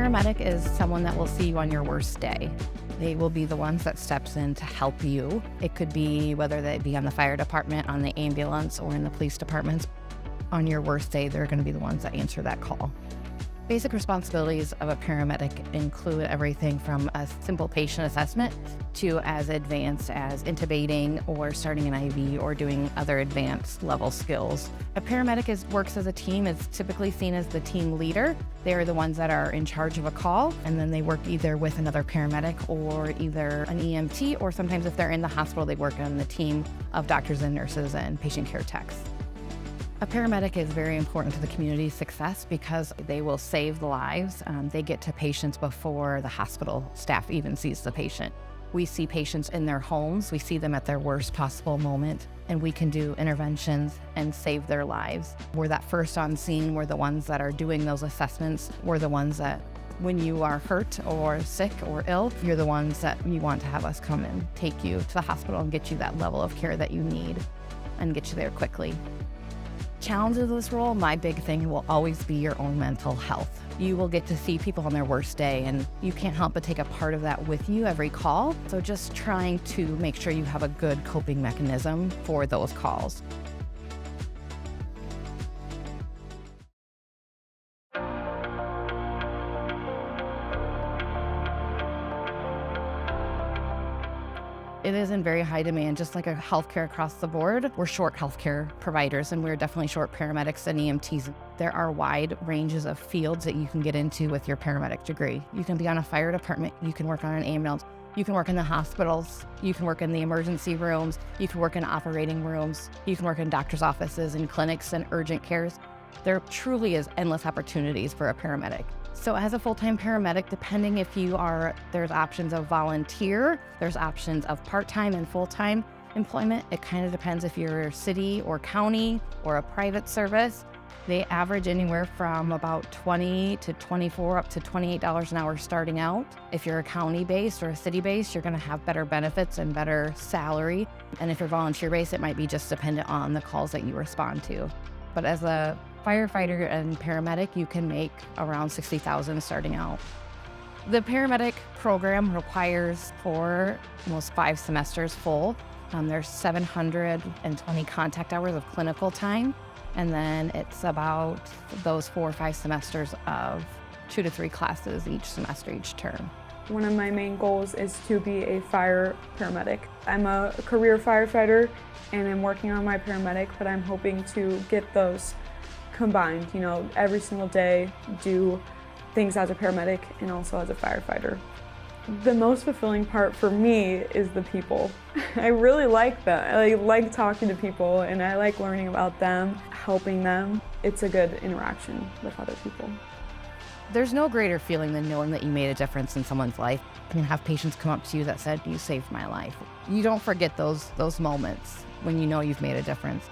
paramedic is someone that will see you on your worst day. They will be the ones that steps in to help you. It could be whether they be on the fire department, on the ambulance, or in the police departments. On your worst day, they're going to be the ones that answer that call. Basic responsibilities of a paramedic include everything from a simple patient assessment to as advanced as intubating or starting an IV or doing other advanced level skills. A paramedic works as a team, is typically seen as the team leader. They are the ones that are in charge of a call, and then they work either with another paramedic or either an EMT, or sometimes if they're in the hospital, they work on the team of doctors and nurses and patient care techs. A paramedic is very important to the community's success because they will save the lives. They get to patients before the hospital staff even sees the patient. We see patients in their homes. We see them at their worst possible moment, and we can do interventions and save their lives. We're that first on scene. We're the ones that are doing those assessments. We're the ones that, when you are hurt or sick or ill, you're the ones that you want to have us come and take you to the hospital and get you that level of care that you need and get you there quickly. Challenges of this role, my big thing will always be your own mental health. You will get to see people on their worst day, and you can't help but take a part of that with you every call. So just trying to make sure you have a good coping mechanism for those calls. It is in very high demand, just like a healthcare across the board. We're short healthcare providers, and we're definitely short paramedics and EMTs. There are wide ranges of fields that you can get into with your paramedic degree. You can be on a fire department, you can work on an ambulance, you can work in the hospitals, you can work in the emergency rooms, you can work in operating rooms, you can work in doctor's offices and clinics and urgent cares. There truly is endless opportunities for a paramedic. So as a full-time paramedic, depending if you are, there's options of volunteer, there's options of part-time and full-time employment. It kind of depends if you're city or county or a private service. They average anywhere from about $20 to $24 up to $28 an hour starting out. If you're a county-based or a city-based, you're gonna have better benefits and better salary. And if you're volunteer-based, it might be just dependent on the calls that you respond to. But as a firefighter and paramedic, you can make around $60,000 starting out. The paramedic program requires almost 5 semesters full. There's 720 contact hours of clinical time, and then it's about those 4 or 5 semesters of 2 to 3 classes each semester, each term. One of my main goals is to be a fire paramedic. I'm a career firefighter and I'm working on my paramedic, but I'm hoping to get those combined, every single day, do things as a paramedic and also as a firefighter. The most fulfilling part for me is the people. I really like that. I like talking to people and I like learning about them, helping them. It's a good interaction with other people. There's no greater feeling than knowing that you made a difference in someone's life. You can have patients come up to you that said, "You saved my life." You don't forget those moments when you know you've made a difference.